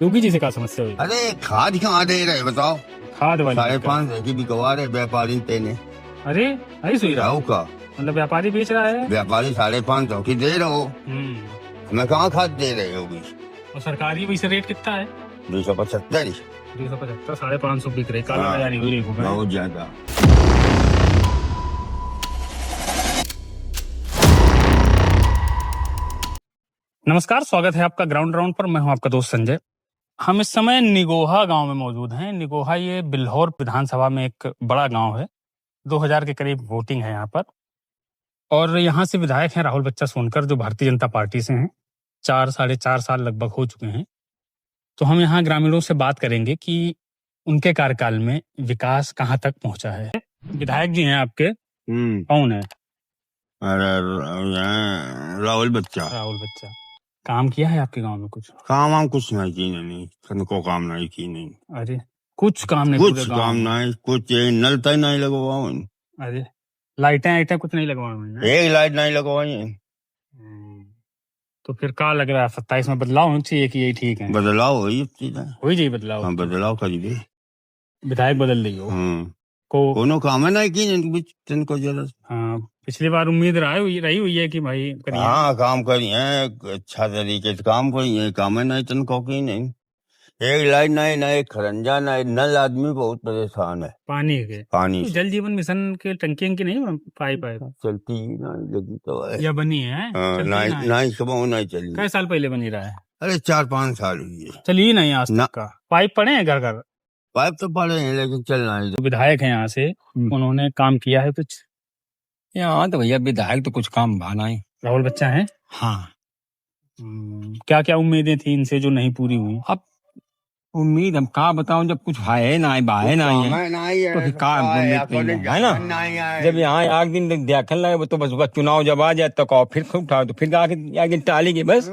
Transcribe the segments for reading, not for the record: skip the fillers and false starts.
योगी जी से क्या समस्या हुई? अरे खाद कहाँ दे रहे बताओ? खाद वाली दिक्कत। 5.5 की बिकवा रहे व्यापारी तेने अरे ऐसी हुई रहा राहु का मतलब व्यापारी बेच रहा है। व्यापारी 550 की दे रहे हो, मैं कहाँ खाद दे रहे हो भी? और सरकारी वैसे रेट कितना है? 275 275, 550 बिक रही, काला बाजारी हो रही है। बहुत ज्यादा। नमस्कार, स्वागत है आपका ग्राउंड राउंड पर। मैं हूं आपका दोस्त संजय। हम इस समय निगोहा गांव में मौजूद हैं। निगोहा ये बिल्हौर विधानसभा में एक बड़ा गांव है। 2000 के करीब वोटिंग है यहाँ पर। और यहाँ से विधायक हैं राहुल बच्चा सोनकर, जो भारतीय जनता पार्टी से हैं। 4-4.5 साल लगभग हो चुके हैं। तो हम यहाँ ग्रामीणों से बात करेंगे कि उनके कार्यकाल में विकास कहाँ तक पहुंचा है। विधायक जी हैं आपके, कौन है? राहुल बच्चा। राहुल बच्चा काम किया है आपके गांव में कुछ? काम वाम कुछ नहीं की नहीं, तनको काम नहीं की नहीं। अरे कुछ काम नहीं? कुछ पूरे गांव काम में? नहीं, कुछ ये नल तक नहीं लगवाओ। अरे लाइटें कुछ नहीं लगवाई? एक लाइट नहीं लगवाई। तो फिर क्या लग रहा है 27 में बदलाव होना चाहिए कि यही ठीक है? बदलाव हो जाइए बदलाव। हाँ, बदलाव करिए। विधायक बदल रही हो को कोनो काम है नहीं की तिनको जरूरत। हाँ, पिछली बार उम्मीद रही हुई है कि भाई करिए। हाँ, काम करिए, अच्छा तरीके से काम करिए। काम है नहीं तिनको की नहीं, एक लाइट नहीं, ना एक खरंजा, ना नल। आदमी बहुत परेशान है पानी के। पानी तो जल जीवन मिशन के टंकी की नहीं पाइप चलती नहीं लगी तो है या बनी है? नहीं कब नहीं चली। कई साल पहले बनी रहा है? अरे 4-5 साल हुई है, चलिए नहीं आज तक का। पाइप पड़े हैं घर घर? पाइप तो पड़े हैं लेकिन चल नहीं। विधायक है यहाँ से, उन्होंने काम किया है कुछ? यहाँ तो भैया विधायक तो कुछ काम भाना ही। राहुल बच्चा है। हाँ, क्या क्या उम्मीदें थी इनसे जो नहीं पूरी हुई? अब उम्मीद हम कहा बताऊं, जब कुछ है ना है बाहे ना है तो फिर का उम्मीद है ना। जब यहाँ एक दिन देखने लगे तो बस चुनाव जब आ जाए तो कहो फिर उठाओ, तो फिर आके एक दिन टालेगी बस।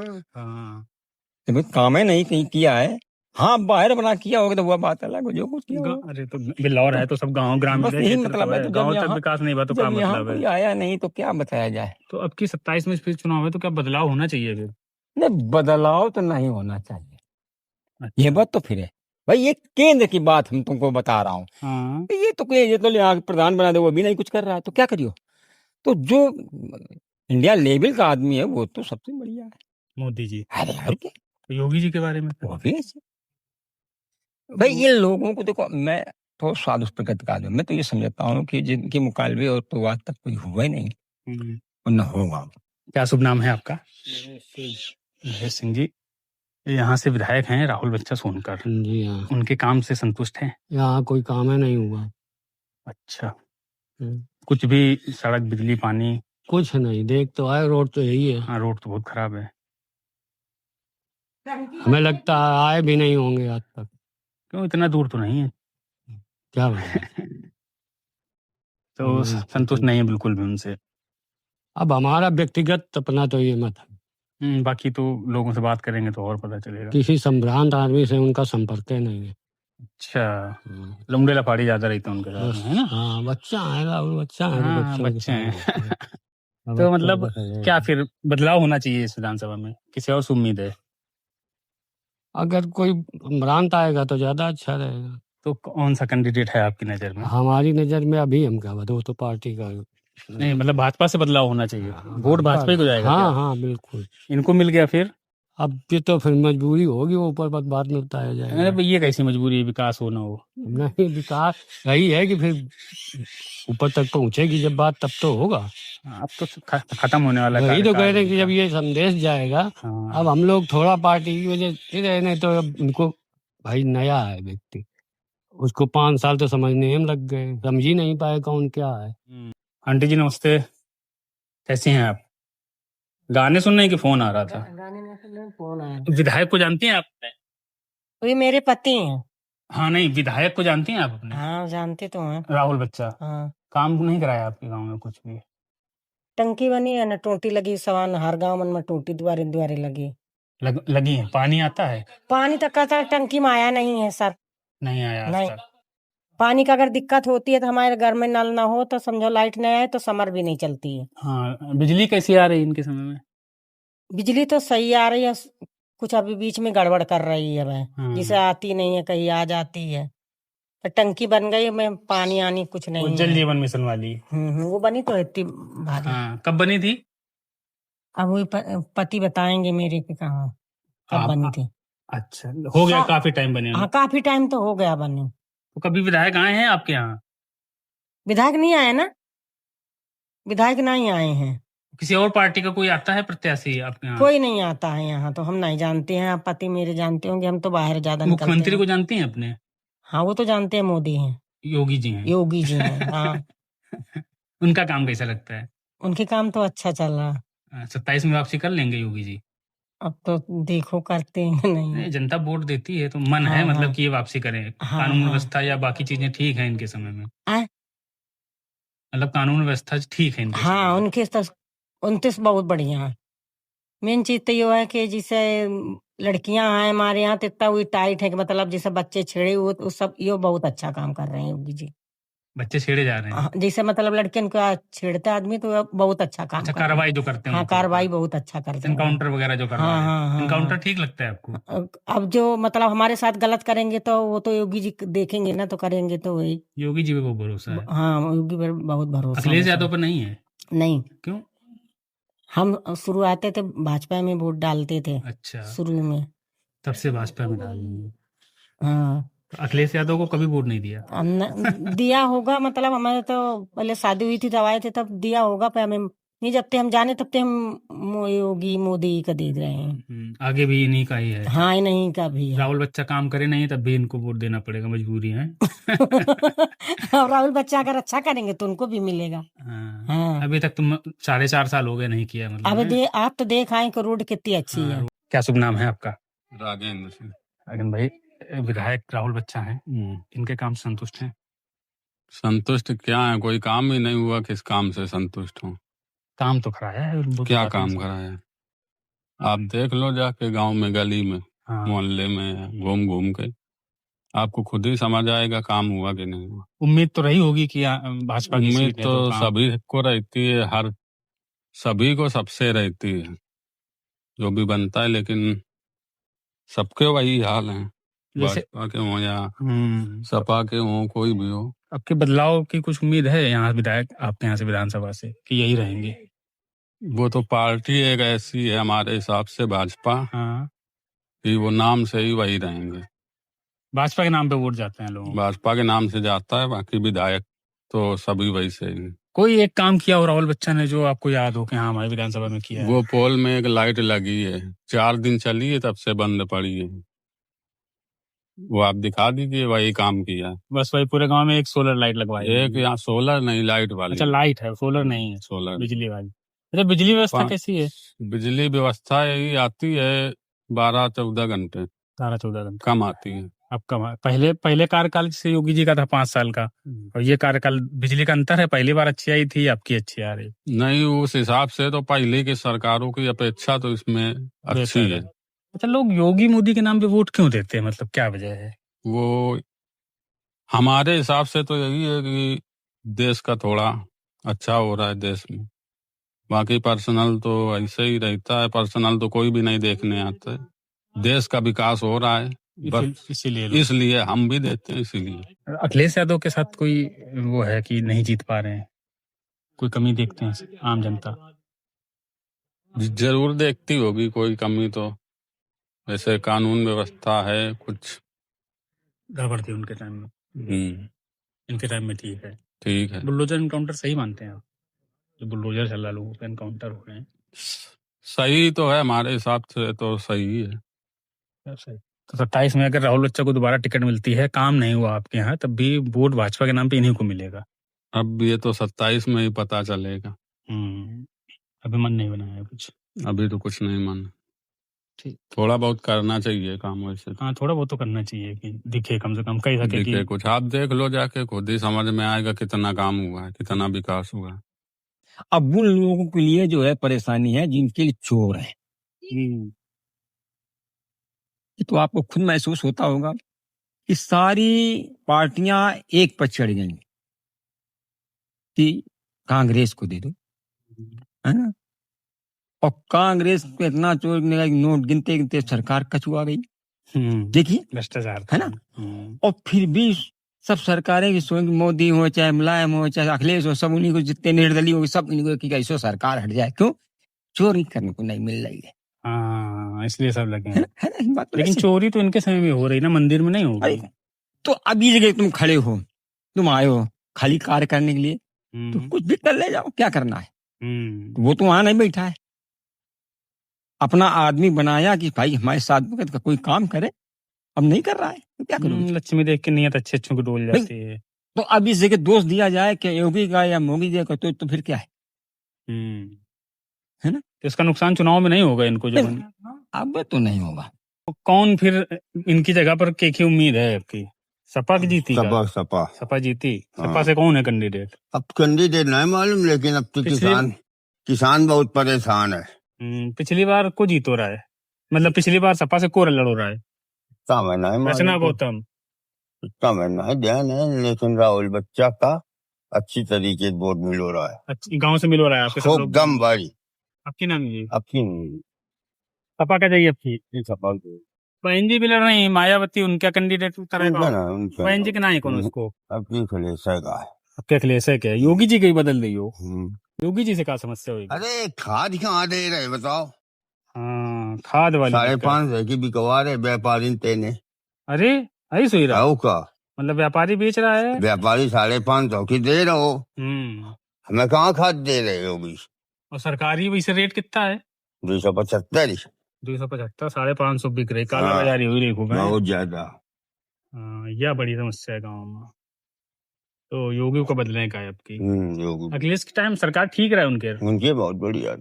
जब काम है नहीं कहीं किया है। हाँ, बाहर बना किया होगा तो वह बात अलग, जो कुछ किया होगा। अरे तो बिल्हौर है तो सब गांव ग्रामीण मतलब है, गांव तक विकास नहीं हुआ तो क्या मतलब है? आया नहीं तो क्या बताया जाए। तो अब की 27 में फिर चुनाव है तो क्या बदलाव होना चाहिए फिर? नहीं, बदलाव तो नहीं होना चाहिए। ये बात तो फिर है भाई, ये केंद्र की बात हम तुमको बता रहा हूँ। ये तो यहाँ प्रधान बना दे, वो भी नहीं कुछ कर रहा है तो क्या करियो। तो जो इंडिया लेवल का आदमी है वो तो सबसे बढ़िया है, मोदी जी। अरे योगी जी के बारे में भाई ये लोगों को देखो, मैं तो स्वाद प्रगति का मैं तो ये समझता हूँ कि जिनके मुकाबले और तो आज तक कोई हुआ ही नहीं और न होगा। क्या शुभ नाम है आपका? महेश सिंह जी। यहाँ से विधायक हैं राहुल बच्चा सोनकर जी हाँ। उनके काम से संतुष्ट हैं? यहाँ कोई काम है नहीं हुआ। अच्छा, कुछ भी सड़क बिजली पानी कुछ नहीं, देख तो आए रोड तो यही है। हाँ, रोड तो बहुत खराब है। हमें लगता है आए भी नहीं होंगे आज तक। क्यों, इतना दूर तो नहीं है। क्या भाई तो संतुष्ट नहीं है बिल्कुल भी उनसे। अब हमारा व्यक्तिगत अपना तो ये मत है। बाकी तो लोगों से बात करेंगे तो और पता चलेगा। किसी संभ्रांत आदमी से उनका संपर्क नहीं है। अच्छा, लुमड़े लफाड़ी ज्यादा रहते हैं उनके साथ में, है ना? हाँ, बच्चा है राहुल बच्चा है। हाँ, बच्चे हैं। तो मतलब क्या फिर बदलाव होना चाहिए इस विधानसभा में? किसी और से उम्मीद है? अगर कोई संभ्रांत आएगा तो ज्यादा अच्छा रहेगा। तो कौन सा कैंडिडेट है आपकी नजर में? हमारी नजर में अभी हम क्या बताओ, तो पार्टी का नहीं, मतलब भाजपा से बदलाव होना चाहिए। वोट भाजपा ही को जाएगा? हाँ हाँ बिल्कुल। इनको मिल गया फिर? अब ये तो फिर मजबूरी होगी, वो ऊपर बाद में बताया जाएगा। अरे ये कैसी मजबूरी है, विकास हो ना हो? नहीं, विकास यही है कि फिर ऊपर तक पहुंचेगी जब बात, तब तो होगा। अब तो खत्म होने वाला है। वही तो कह रहे हैं कि जब ये संदेश जाएगा। अब हम लोग थोड़ा पार्टी की वजह से रहे, नहीं तो अब उनको भाई नया है व्यक्ति, उसको 5 साल तो समझने में लग गए, समझ ही नहीं पाए कौन क्या है। आंटी जी नमस्ते, कैसी हैं आप? गाने सुनने की फोन आ रहा था। गाने में फोन आया। विधायक को जानती हैं आप? वही मेरे पति हैं। हाँ नहीं, विधायक को जानती हैं आप अपने? हाँ जानते तो हैं। राहुल बच्चा। हाँ, काम नहीं कराया आपके गांव में कुछ भी? टंकी बनी है ना, टोटी लगी, सवान हर गांव में टोटी द्वारे द्वारे लगी। लगी है? पानी आता है? पानी तक का टंकी में आया नहीं है सर। नहीं आया नहीं। आज तक? पानी का अगर दिक्कत होती है तो हमारे घर में नल ना हो तो समझो, लाइट नहीं आए तो समर भी नहीं चलती है। हाँ, बिजली कैसी आ रही है इनके समय में? बिजली तो सही आ रही है, कुछ अभी बीच में गड़बड़ कर रही है वह, जिसे आती नहीं है, कहीं आ जाती है। टंकी बन गई में पानी आनी कुछ वो नहीं जल है। जीवन मिशन वाली। वो बनी तो इतनी भारी। हाँ, कब बनी थी? अब वही पति बताएंगे मेरे कि कहाँ कब बनी थी। अच्छा, हो गया सा- काफी टाइम बने हाँ, हुए। काफी टाइम तो हो गया बने। तो कभी विधायक आए हैं आपके यहाँ? विधायक नहीं आए ना, विधायक नहीं आए हैं। किसी और पार्टी का कोई आता है प्रत्याशी आपके यहाँ? कोई नहीं आता है यहाँ, तो हम नहीं जानते हैं। आप पति मेरे जानते होंगे, हम तो बाहर ज्यादा निकलते मुख्यमंत्री हैं। को जानती हैं अपने? हाँ, वो तो जानते हैं, मोदी हैं, योगी जी हैं। योगी जी हैं। हाँ, उनका काम कैसा लगता है? उनके काम तो अच्छा चल रहा। 27 में वापसी कर लेंगे योगी जी? अब तो देखो करते हैं नहीं। नहीं, जनता वोट देती है तो मन है हाँ, मतलब हाँ। कि ये वापसी करें। हाँ, कानून हाँ। व्यवस्था या बाकी चीजें ठीक है इनके समय में? आए? मतलब कानून व्यवस्था ठीक है इनके समय हाँ, में? उनके तो 29 बहुत बढ़िया है। मेन चीज तो ये है कि जिसे लड़कियां आए हमारे यहाँ तो इतना हुई टाइट है कि मतलब जैसे बच्चे छेड़े हुए तो सब ये बहुत अच्छा काम कर रहे हैं योगी जी। बच्चे छेड़े जा रहे हैं? हाँ, जैसे मतलब लड़कियन को छेड़ता आदमी तो बहुत अच्छा काम अच्छा, कर रहे हैं। कार्रवाई जो करते हैं हाँ, उनके ऊपर। कार्रवाई बहुत अच्छा करते हैं। एनकाउंटर वगैरह जो करवा हाँ, रहे हैं। हाँ, हाँ, एनकाउंटर हाँ। ठीक लगता है आपको? अब जो मतलब हमारे साथ गलत करेंगे तो वो तो योगी जी देखेंगे ना, तो करेंगे तो वही। योगी जी पे को भरोसा है? हाँ, योगी पर बहुत भरोसा है। अखिलेश यादव पर नहीं है? नहीं, क्यों? हम शुरू आते थे भाजपा में वोट डालते थे अच्छा, शुरू में। तब से भाजपा में डाल दी। हाँ, तो अखिलेश यादव को कभी वोट नहीं दिया? दिया होगा, मतलब हमारे तो पहले शादी हुई थी तब आए थे, तब दिया होगा, पर हमें नहीं, जब तक हम जाने तब तक हम योगी मोदी का दे रहे हैं। आगे भी इन्हीं का ही है। हाँ, नहीं का भी है। राहुल बच्चा काम करे नहीं तब भी इनको वोट देना पड़ेगा, मजबूरी है। और राहुल बच्चा अगर अच्छा करेंगे तो उनको भी मिलेगा। हाँ। हाँ, अभी तक तुम 4.5 साल हो गए नहीं किया मतलब अब है? आप तो देख आए कि रोड कितनी अच्छी है। क्या शुभ नाम है आपका? राजेंद्र सिंह। अगन भाई, विधायक राहुल बच्चा हैं, इनके काम से संतुष्ट हैं? संतुष्ट क्या है, कोई काम ही नहीं हुआ, किस काम से संतुष्ट हूँ? काम तो कराया है वो तो क्या बात काम नहीं। कराया? आप देख लो जाके गांव में, गली में, हाँ, मोहल्ले में घूम घूम के, आपको खुद ही समझ आएगा काम हुआ कि नहीं हुआ। उम्मीद तो रही होगी कि भाजपा की उम्मीद सीट है तो तो काम। सभी को रहती है, हर सभी को सबसे रहती है जो भी बनता है, लेकिन सबके वही हाल है, जैसे भाजपा के हों या सपा के हों, कोई भी हो। आपके बदलाव की कुछ उम्मीद है यहाँ विधायक आपके यहाँ से विधानसभा से कि यही रहेंगे? वो तो पार्टी एक ऐसी है हमारे हिसाब से भाजपा, हाँ, कि वो नाम से ही वही रहेंगे। भाजपा के नाम पे वोट जाते हैं लोगों को। भाजपा के नाम से जाता है, बाकी विधायक तो सभी वैसे ही हैं। कोई एक काम किया हो राहुल बच्चा ने जो आपको याद हो कि हाँ हमारी विधानसभा में किया है? वो पोल में एक लाइट लगी है, 4 दिन चली है, तब से बंद पड़ी है। वो आप दिखा दीजिए, वही काम किया। बस वही पूरे गांव में एक सोलर लाइट लगवाई है? एक यहाँ सोलर नहीं, लाइट वाली। अच्छा, लाइट है, सोलर नहीं है? सोलर बिजली वाली। अच्छा, बिजली व्यवस्था कैसी है? बिजली व्यवस्था यही आती है 12-14 घंटे, 12-14 घंटे कम आती है। अब कम पहले कार्यकाल से योगी जी का था 5 साल का, और ये कार्यकाल बिजली का अंतर है, पहली बार अच्छी आई थी, आपकी अच्छी आ रही? नहीं, उस हिसाब से तो पहले की सरकारों की अपेक्षा तो इसमें अच्छी है। अच्छा, लोग योगी मोदी के नाम पे वोट क्यों देते हैं, मतलब क्या वजह है? वो हमारे हिसाब से तो यही है कि देश का थोड़ा अच्छा हो रहा है देश में, बाकी पर्सनल तो ऐसे ही रहता है, पर्सनल तो कोई भी नहीं देखने आता है। देश का विकास हो रहा है, बस इसलिए हम भी देते हैं। इसीलिए अखिलेश यादव के साथ कोई वो है कि नहीं जीत पा रहे हैं, कोई कमी देखते हैं आम जनता? जरूर देखती होगी कोई कमी, तो वैसे कानून व्यवस्था है कुछ गड़बड़ थी उनके टाइम में, इनके टाइम में ठीक है। ठीक है। बुलडोजर एनकाउंटर सही मानते हैं आप? जो बुलडोजर चल रहा, लोगों पे एनकाउंटर हो रहे हैं, सही तो है हमारे हिसाब से, तो सही है। सही। तो 27 में अगर राहुल बच्चा को दोबारा टिकट मिलती है, काम नहीं हुआ आपके यहाँ, तब भी वोट भाजपा के नाम पे इन्हीं को मिलेगा? अब ये तो 27 में ही पता चलेगा। अभी मन नहीं बना है कुछ? अभी तो कुछ नहीं मन। ठीक, थोड़ा बहुत करना चाहिए काम वैसे। हाँ, थोड़ा बहुत तो करना चाहिए कि दिखे, कम से कम कह सके कि कुछ। आप देख लो जाके, खुद ही समझ में आएगा कितना काम हुआ है, कितना विकास हुआ है। अब उन लोगों के लिए जो है परेशानी है जिनके लिए चोर है, तो आपको खुद महसूस होता होगा कि सारी पार्टियां एक पर चढ़ गई कि कांग्रेस को दे दो, है ना, और कांग्रेस पे इतना चोर नोट गिनते गिनते सरकार कछुआ गई। देखिए भ्रष्टाचार है ना। और फिर भी सब सरकारें की सोच, मोदी हो चाहे मुलायम हो चाहे अखिलेश हो, सब उन्हीं को, जितने निर्दलीय हो सब उन्हीं को कि कैसे सरकार हट जाए। क्यों? चोरी करने को नहीं मिल रही है। हाँ, इसलिए सब लगे है हैं। ना, है ना, बात तो लेकिन ऐसी। चोरी तो इनके समय में हो रही ना, मंदिर में नहीं हो अरे रही। तो अभी जगह तुम खड़े हो, तुम आए हो खाली कार्य करने के लिए, तो कुछ भी कर ले जाओ, क्या करना है। वो तो वहां नहीं बैठा है, अपना आदमी बनाया कि भाई हमारे साथ का कोई काम करे, अब नहीं कर रहा है तो क्या करोगे। लक्ष्मी देख के नियत अच्छे अच्छों को डोल जाती है। तो अब इस जगह दोष दिया जाए कि योगी का या मोदी जी का, तो फिर क्या है ना। तो इसका नुकसान चुनाव में नहीं होगा इनको जब अब तो नहीं होगा। कौन फिर इनकी जगह पर की उम्मीद है आपकी? सपा की जीती? सपा जीती। सपा से कौन है कैंडिडेट? अब कैंडिडेट नहीं मालूम, लेकिन अब तो किसान बहुत परेशान है। पिछली बार को जीत हो रहा है, मतलब पिछली बार सपा से को लड़ रहा है। रचना गौतम इसका मैंने है ध्यान है, लेकिन राहुल बच्चा का अच्छी तरीके से वोट मिल रहा है। गांव से मिल रहा है आपके सब लोग? दम भारी। आपकी नाम जी? आपकी सपा का जाइए आपकी? बहन जी भी लड़ रही है, मायावती, उनका कैंडिडेट बहन जी के ना है कौन उसको? आपकी अखिलेश का है। आपके अखिलेश है क्या? योगी जी के ही बदल रही हो? योगी जी से क्या समस्या हुई? अरे खाद कहाँ दे रहे बताओ। हाँ, खाद वाली 550 की बिकवा रहे व्यापारी तेने। अरे ऐसी सुई रहा का मतलब व्यापारी बेच रहा है? व्यापारी 550 की दे रहा हो, हमें कहाँ खाद दे रहे हो भी। और सरकारी वैसे रेट कितना है? 275 550 बिक रही, काला बाजारी हुई रही खूब बहुत ज्यादा। यह बड़ी समस्या है गाँव में। तो योगी को बदलने का है आपकी? योगी अखिलेश के टाइम सरकार ठीक रहा उनके बहुत बढ़िया।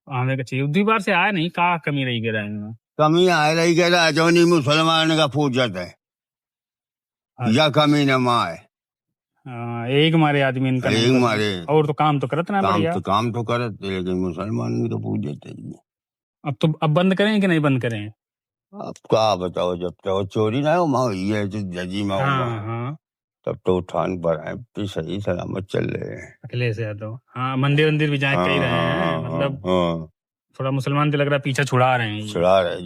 आने का चाहिए, दूसरी बार से आया नहीं, कहा कमी रही गया इनमें? कमी आ रही गया जो नहीं मुसलमान का पूजत है या कमी न माए। एक मारे आदमी इनका एक मारे, और तो काम तो करत ना बढ़िया। काम तो करत, लेकिन मुसलमान का पूजत है। अब बंद करें कि नहीं बंद करें? अब क्या बताओ, जब तक चोरी ना हो ये जो जजी में तब तो उठान पर है, तो सही सलामत चल रहे हैं अखिलेश यादव। हाँ, मंदिर भी जाए कही रहे हैं, मतलब थोड़ा मुसलमान तो लग रहा है पीछे छुड़ा रहे हैं,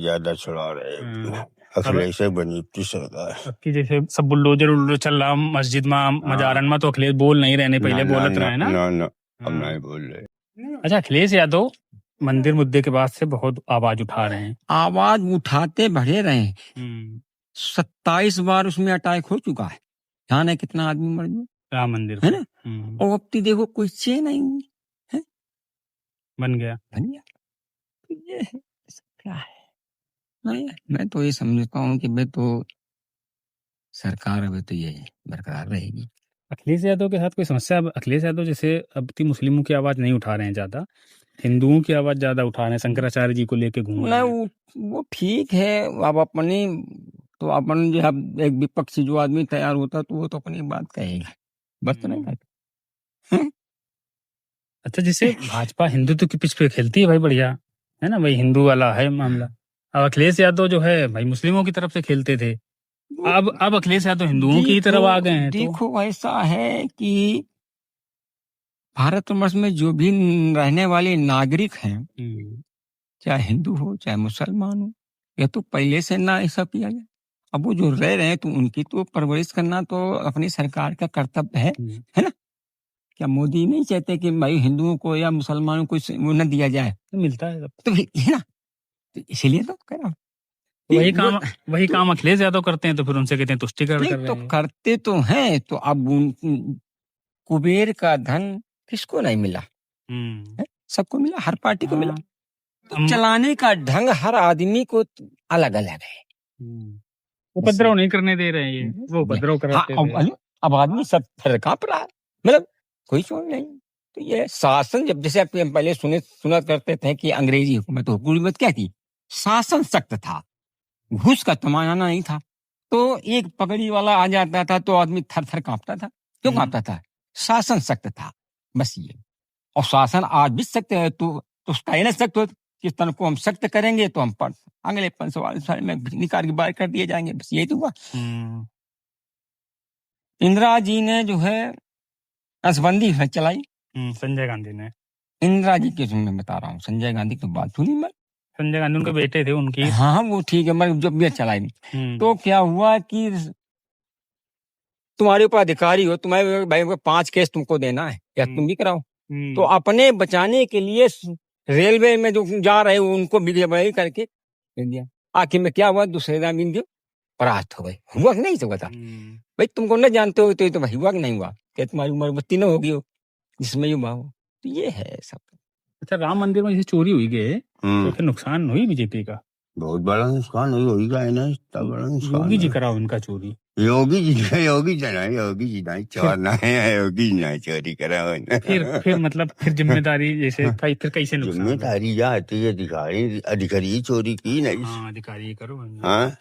ज्यादा छुड़ा रहे हैं। अखिलेश बनी सरकार अब की जैसे सब बुलडोजर चल रहा मस्जिद में, मजारन में, तो अखिलेश बोल नहीं रहे, पहले बोलत रहे ना। अब नहीं बोल रहे। अच्छा, अखिलेश यादव मंदिर मुद्दे के बाद से बहुत आवाज उठा रहे हैं। आवाज उठाते बढ़े रहे। 27 बार उसमें अटैक हो चुका है, जाने कितना आदमी मर गया राम मंदिर है ना। और अब तो देखो कोई चेन नहीं है, बन गया। तो ये है क्या है। नहीं, मैं तो ये समझता हूँ कि मैं तो सरकार अभी तो ये बरकरार रहेगी। अखिलेश यादव के साथ कोई समस्या? अखिलेश यादव जैसे अब तो मुस्लिमों की आवाज नहीं उठा रहे हैं ज्यादा, हिंदुओं की आवाज ज्यादा उठा रहे हैं, शंकराचार्य जी को लेके घूम रहे हैं। वो ठीक है, अब अपनी तो अपन जो एक विपक्षी जो आदमी तैयार होता तो वो तो अपनी बात कहेगा, बस तो नहीं कहता। अच्छा, जैसे भाजपा हिंदुत्व की पिच पे खेलती है भाई, बढ़िया है ना भाई, हिंदू वाला है मामला। अब अखिलेश यादव जो है भाई मुस्लिमों की तरफ से खेलते थे, अब अखिलेश यादव हिंदुओं की तरफ आ गए हैं। देखो ऐसा है कि भारतवर्ष में जो भी रहने वाले नागरिक हैं, चाहे हिंदू हो चाहे मुसलमान हो, यह तो पहले से ना ऐसा किया जाए। अब वो जो रह रहे हैं तो उनकी तो परवरिश करना तो अपनी सरकार का कर्तव्य है ना। क्या मोदी नहीं चाहते कि भाई हिंदुओं को या मुसलमानों को वो न दिया जाए? मिलता है तो है ना, तो इसीलिए तो कह रहा हूँ। वही काम अखिलेश यादव करते हैं, तो फिर उनसे कहते हैं तुष्टिकरण कर रहे हैं। तो करते तो हैं, तो अब कुबेर का धन किसको नहीं मिला? सबको मिला, हर पार्टी को मिला। तो चलाने का ढंग हर आदमी को अलग अलग है। उपद्रव नहीं करने दे रहे हैं, वो उपद्रव कराते हैं। अब आदमी सब कांप रहा है, मतलब कोई चोर नहीं। तो ये शासन, जब जैसे आप पहले सुना करते थे कि अंग्रेजी हुकूमत क्या थी, शासन सख्त था, घूस का तमाना नहीं था। तो एक पगड़ी वाला आ जाता था तो आदमी थर थर कांपता था। क्यों कांपता था? शासन सख्त था, बस ये। और शासन आज भी सख्त है, तो उसका ये ना सख्त हो कि तन को हम सख्त करेंगे तो हम अगले 5 साल में निकाल के बाहर कर दिए जाएंगे, बस यही तो हुआ। इंदिरा जी ने जो है नसबंदी चलाई, संजय गांधी ने। इंदिरा जी के मैं बता रहा हूँ, संजय गांधी की तो बात सुनी मैं। संजय गांधी उनके बेटे थे उनकी। हाँ वो ठीक है, मैं जब भी चलाई। तो क्या हुआ कि तुम्हारे ऊपर अधिकारी हो, तुम्हारे भाई 5 केस तुमको देना है या तुम भी कराओ, तो अपने बचाने के लिए रेलवे में जो जा रहे हो उनको भी करके दे दिया। आखिर में क्या हुआ, दूसरे दिन जो परास्त हो गए। हुआ कि नहीं से बता भाई, तुमको न जानते हो तो भाई हुआ कि नहीं हुआ, क्या तुम्हारी उम्र 32 न होगी हो जिसमें युवा हो। तो ये है सब। अच्छा, राम मंदिर में जैसे चोरी हुई गई तो फिर नुकसान हुई बीजेपी का? बहुत बड़ा नुकसान हुई का है ना, इतना बड़ा नुकसान। योगी जी कराओ उनका चोरी। योगी जी नहीं, चोर नहीं है, योगी जी नहीं चोरी करा। फिर मतलब फिर जिम्मेदारी जैसे फिर कैसे नुकसान? जिम्मेदारी जाती है अधिकारी चोरी की नहीं। हाँ, अधिकारी करो। हाँ,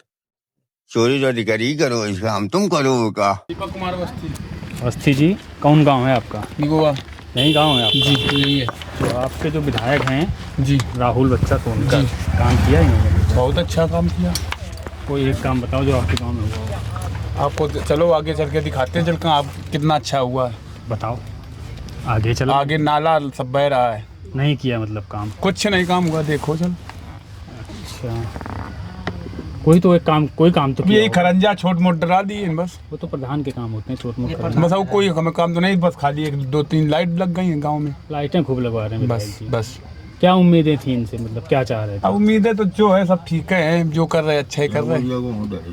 चोरी तो अधिकारी करो, इसका हम तुम करो का। दीपक कुमार अवस्थी जी, कौन गांव है आपका? निगोवा। यही गांव है आपका? जी यही है। तो आपके जो विधायक हैं जी राहुल बच्चा सोनकर, काम किया इन्होंने? बहुत अच्छा काम किया। कोई एक काम बताओ जो आपके गांव में हुआ हो। आपको चलो आगे चल के दिखाते हैं, चल आप कितना अच्छा हुआ है। बताओ, आगे चलो। आगे नाला सब बह रहा है। नहीं किया मतलब काम? कुछ नहीं काम हुआ, देखो चल। अच्छा, कोई काम तो यही खरंजा छोट मोट डरा दिए बस। वो तो प्रधान के काम होते हैं, छोट मोट। बस वो कोई हमें काम तो नहीं, बस खाली 1-2-3 लाइट लग गई हैं गाँव में। लाइटें खूब लगवा रहे हैं बस। क्या उम्मीदें थी इनसे, मतलब क्या चाह रहे थे? अब उम्मीदें तो जो है सब ठीक है, जो कर रहे अच्छे कर रहे हैं।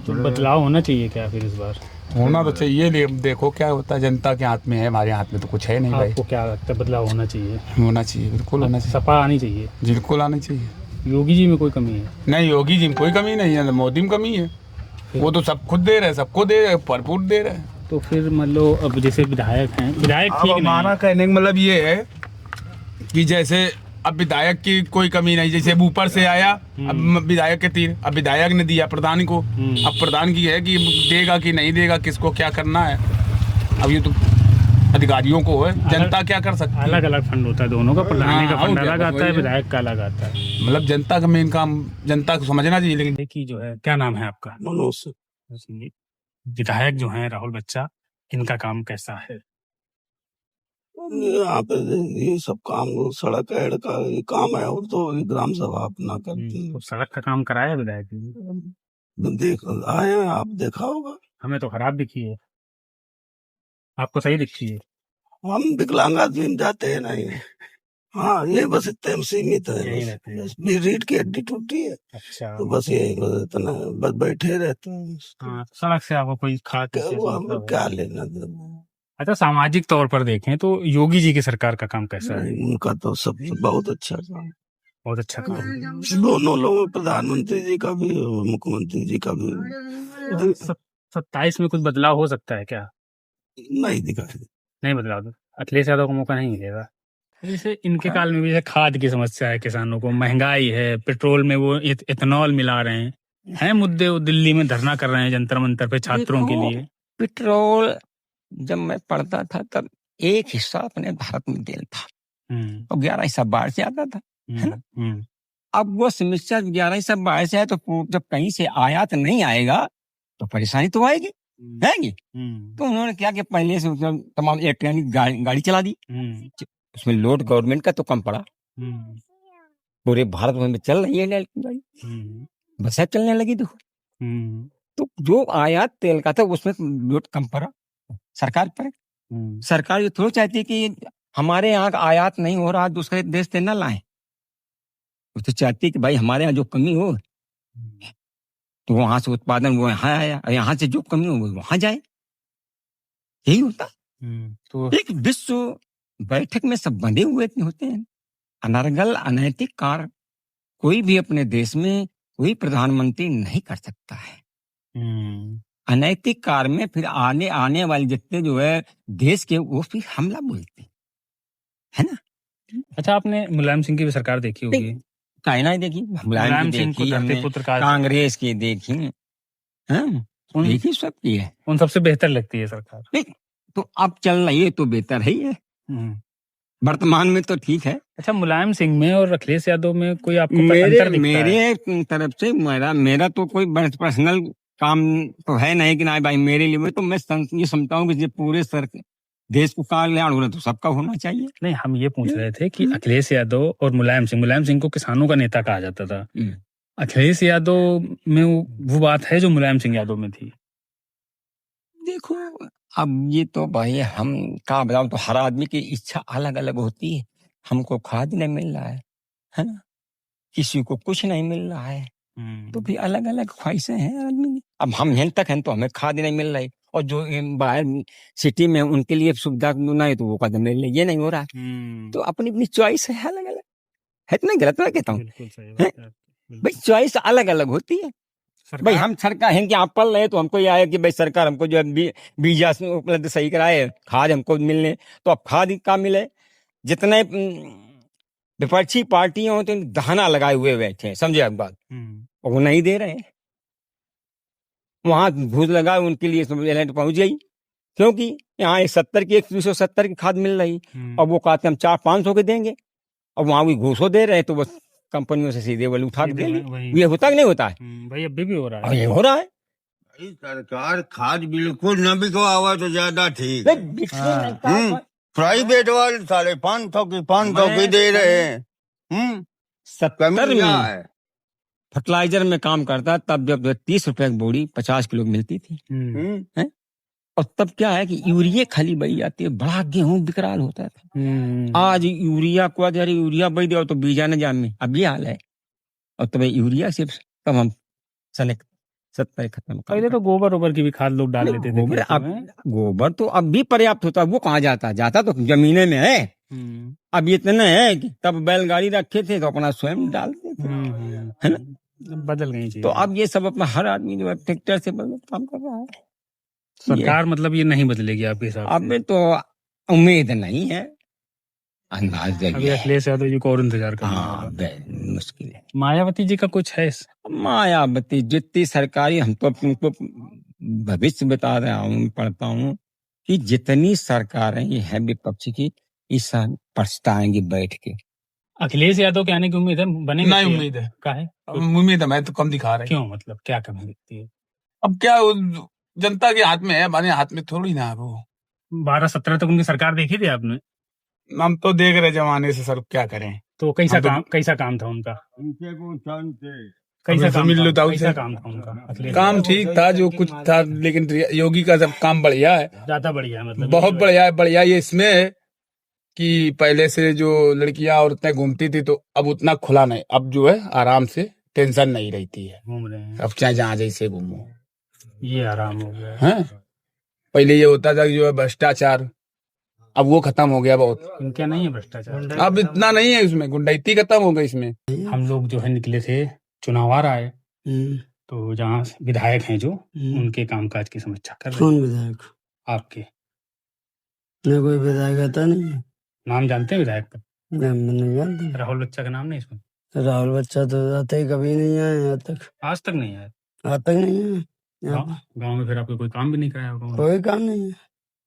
तो बदलाव होना चाहिए क्या फिर इस बार? होना तो चाहिए, देखो क्या होता है, जनता के हाथ में है, हमारे हाथ में तो कुछ है नहीं भाई। आपको क्या लगता है, बदलाव होना चाहिए? होना चाहिए, बिल्कुल होना चाहिए। सपा आनी चाहिए? बिल्कुल आनी चाहिए। योगी जी में कोई कमी है? नहीं, योगी जी में कोई कमी नहीं है, मोदी में कमी है। वो तो सब खुद दे रहे हैं, सबको दे रहे हैं, भरपूर दे रहे हैं। तो फिर मतलब अब जैसे विधायक हैं, विधायक ठीक नहीं है। हमारा कहने का मतलब ये है कि जैसे अब विधायक की कोई कमी नहीं, जैसे ऊपर से आया अब विधायक के तीर, अब विधायक ने दिया प्रधान को, अब प्रधान की है कि देगा कि नहीं देगा, किसको क्या करना है। अब ये तो अधिकारियों को है, जनता क्या कर सकती है। अलग अलग फंड होता है दोनों का, प्रधान का फंड अलग आता है, विधायक का अलग आता है। मतलब जनता का मेन काम जनता को समझना चाहिए। लेकिन देखिए जो है, क्या नाम है आपका? मनोज। विधायक जो है राहुल बच्चा, इनका काम कैसा है? यहाँ पे ये सब काम सड़क एड का ये काम है, और तो ग्राम सभा अपना करती है। तो सड़क का काम कराया विधायक जी? देख आए हैं, आप देखा होगा। हमें तो खराब दिखी है, आपको सही दिखी है? हम विकलांग आदमी जाते हैं नहीं। हाँ, ये बस इतने में सीमित है, बस रीढ़ की हड्डी टूटी है। अच्छा, तो बस ये इतना बस बैठे रहते हैं। हाँ, सड़क से आपको कोई खास क्या लेना देना। अच्छा, सामाजिक तौर पर देखें तो योगी जी की सरकार का काम कैसा है? उनका तो सब बहुत अच्छा काम, बहुत अच्छा काम। दोनों लोगों, प्रधानमंत्री जी का भी और मुख्यमंत्री जी का भी। 27 में कुछ बदलाव हो सकता है क्या? नहीं दिखाई, नहीं बदलाव, अखिलेश यादव को मौका नहीं मिलेगा। जैसे इनके काल में भी जैसे खाद की समस्या है, किसानों को महंगाई है, पेट्रोल में वो इथेनॉल मिला रहे हैं मुद्दे। वो दिल्ली में धरना कर रहे हैं जंतर मंतर पे छात्रों के लिए। पेट्रोल जब मैं पढ़ता था तब एक हिस्सा अपने भारत में तेल था, तो 11 हिस्सा बाहर से आता था, है ना। अब वो समस्या 11 हिस्सा बाहर से आए, तो जब कहीं से आयात नहीं आएगा तो परेशानी तो आएगी, है। तो उन्होंने क्या कि पहले से तमाम इलेक्ट्रॉनिक गाड़ी चला दी, उसमें लोड गवर्नमेंट का तो कम पड़ा। पूरे भारत में चल रही है इलेक्ट्रिक गाड़ी, बसें चलने लगी। तो जो आयात तेल का था उसमें लोड कम पड़ा सरकार पर। सरकार ये थोड़ा चाहती है कि हमारे यहाँ आयात नहीं हो रहा, दूसरे देश से न लाएं। वो तो चाहती है कि भाई हमारे यहाँ जो कमी हो तो वहां से उत्पादन वो यहाँ आया, यहाँ से जो कमी हो वो वहां जाए, यही होता। तो एक विश्व बैठक में सब बंधे हुए होते हैं। अनर्गल अनैतिक कार्य कोई भी अपने देश में कोई प्रधानमंत्री नहीं कर सकता है। अनैतिक कार्य में फिर आने वाले जितने जो है देश के, वो फिर हमला बोलते है ना। अच्छा, आपने मुलायम सिंह की भी सरकार देखी होगी? चाइना देखी, मुलायम सिंह को देखी, कांग्रेस की देखी, देखी, सब की है। उन सबसे बेहतर लगती है सरकार? नहीं, तो अब चल रही है तो बेहतर ही है, वर्तमान में तो ठीक है। अच्छा, मुलायम सिंह में और अखिलेश यादव में कोई आपको अंतर दिखता है? मेरे तरफ से मेरा तो कोई पर्सनल काम तो है नहीं कि ना भाई मेरे लिए। तो मैं ये समझता हूँ कि पूरे देश को कल्याण होना तो सबका होना चाहिए। नहीं, हम ये पूछ रहे थे कि अखिलेश यादव और मुलायम सिंह को किसानों का नेता कहा जाता था। अखिलेश यादव में वो बात है जो मुलायम सिंह यादव में थी। देखो अब ये तो भाई हम क्या बताऊं, तो हर आदमी की इच्छा अलग अलग होती है। हमको खाद नहीं मिल रहा है ना, किसी को कुछ नहीं मिल रहा है, तो भी अलग अलग ख्वाहिशें हैं आदमी की। अब हम यहाँ तक हैं तो हमें खाद नहीं मिल रही, और जो बाहर सिटी में उनके लिए सुविधा नहीं तो वो कदम मिल रही, ये नहीं हो रहा है। तो अपनी अपनी चॉइस है अलग अलग, है तो नहीं गलत मैं कहता हूँ भाई, चॉइस अलग अलग होती है भाई। हम सरकार हैं कि आप पढ़ रहे तो हमको ये आया कि भाई सरकार हमको जो बीजा उपलब्ध सही कराए, खाद हमको मिलने, तो अब खाद का मिले। जितने विपक्षी पार्टियां होती हैं दहाना लगाए हुए बैठे हैं, समझे आप बात, और वो नहीं दे रहे हैं। वहां घूस लगाए उनके लिए एलर्ट पहुंच गई, क्योंकि यहाँ 70 की 170 की खाद मिल रही, और वो कहते हम 400-500 के देंगे, और वहां भी घूसो दे रहे हैं, तो बस कंपनियों से सीधे वाले उठा के देंगे। ये होता कि नहीं होता है भाई? अभी भी हो रहा है, ये हो रहा है। सरकार खाद बिल्कुल न बिकवा तो ज्यादा ठीक। प्राइवेट वाले 550 की 500 की दे रहे हैं। 70 में फर्टिलाइजर में काम करता तब जब 30 रुपए की बोरी 50 किलो मिलती थी, और तब क्या है कि यूरिया खाली बही जाती है, बड़ा गेहूं बिकराल होता था। आज यूरिया को अरे यूरिया बही दो तो बीजा न जामे, अब ये हाल है। और तब यूरिया सिर्फ तब हम सने 70 खत्म। पहले तो गोबर की भी खाद लोग डाल लेते थे। गोबर तो अब भी पर्याप्त होता है, वो कहाँ जाता तो जमीने में है। अब इतने है कि तब बैलगाड़ी रखे थे तो अपना स्वयं डालते थे, है ना, बदल गई चीजें। तो अब ये सब अपना हर आदमी जो है ट्रैक्टर से काम कर रहा है। सरकार मतलब ये नहीं बदलेगी आपके हिसाब से? अब तो उम्मीद नहीं है, अंदाज अभी अखिलेश यादव जी को और इंतजार करना होगा। मुश्किल है। मायावती जी का कुछ है? मायावती जितनी सरकारी, हम तो तुमको भविष्य बता रहा हूँ, पढ़ता हूँ कि जितनी सरकारें ये है विपक्ष की, इस पछताएंगे बैठ के। अखिलेश यादव के आने की उम्मीद है? बनेंगे? नहीं उम्मीद है। क्या है? उम्मीद है मैं तो कम दिखा रहे। क्यों, मतलब क्या कमी दिखती है? अब क्या जनता के हाथ में है, हमारे हाथ में थोड़ी ना। वो 12-17 तक उनकी सरकार देखी थी आपने? हम तो देख रहे जमाने से सर, क्या करें। तो कैसा काम था उनका? कैसा काम था उनका? काम ठीक था, जो कुछ था, लेकिन योगी का सब काम बढ़िया है, ज्यादा बढ़िया, मतलब बहुत बढ़िया। ये इसमें कि पहले से जो लड़कियां औरतें घूमती थी तो अब उतना खुला नहीं, अब जो है आराम से टेंशन नहीं रहती है, घूम रहे हैं अब चाहे जहाँ जैसे घूमो, ये आराम हो गया है। पहले ये होता था कि जो है भ्रष्टाचार, अब वो खत्म हो गया बहुत। क्या नहीं है भ्रष्टाचार? अब इतना नहीं है इसमें, गुंडाइती खत्म हो गई इसमें। हम लोग जो है निकले थे, चुनाव आ रहा है, तो जहाँ विधायक हैं जो, उनके कामकाज की समीक्षा कर रहे हैं। कौन विधायक? आपके? नहीं, कोई विधायक आता नहीं। नाम जानते हैं विधायक का? नहीं जानते। राहुल बच्चा का नाम नहीं इसमें? राहुल बच्चा तो आते ही कभी नहीं आए यहाँ तक। आज तक नहीं आया? आज तक नहीं है गाँव में। फिर आपको कोई काम भी नहीं कराया होगा? कोई काम नहीं है।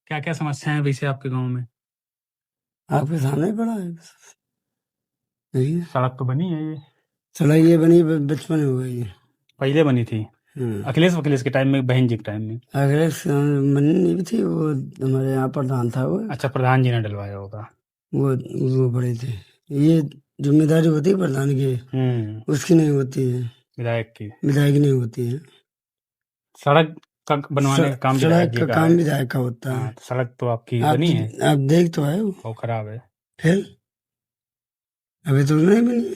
क्या क्या समस्या है वैसे आपके गाँव में? आपके सामने पड़ा है, सड़क तो बनी है, ये सड़क ये बनी बचपन में हो गई है, पहले बनी थी अखिलेश के टाइम में, बहन जी के टाइम में। अखिलेश बनी नहीं थी, वो हमारे यहाँ प्रधान था वो। अच्छा, प्रधान जी ने डलवाया होगा। वो बड़े थे, ये जिम्मेदारी होती है प्रधान की, उसकी नहीं होती है, विधायक नहीं होती है। सड़क का बनवाने का काम विधायक का होता है। सड़क तो आपकी बनी है, आप देख तो है, वो खराब है, फिर अभी तो नहीं बनी।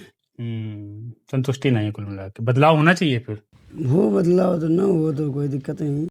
संतुष्टि नहीं है कुल मिला के, बदलाव होना चाहिए। फिर वो बदलाव तो ना हो तो कोई दिक्कत नहीं।